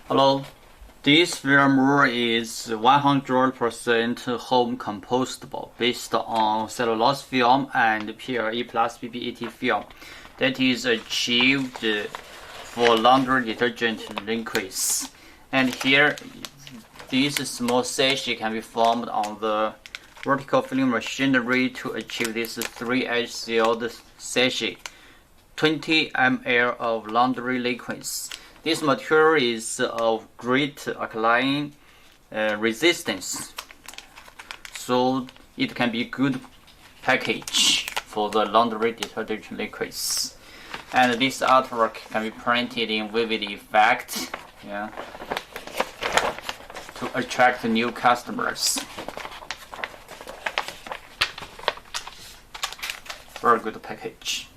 Hello, this firmware is 100% home compostable based on cellulose film and PLA plus PPAT film that is achieved for laundry detergent liquids. And here, this small sachet can be formed on the vertical filling machinery to achieve this 3-edge sealed sachet, 20 ml of laundry liquids. This material is of great alkaline resistance, so it can be a good package for the laundry detergent liquids. And this artwork can be printed in vivid effect, to attract new customers. Very good package.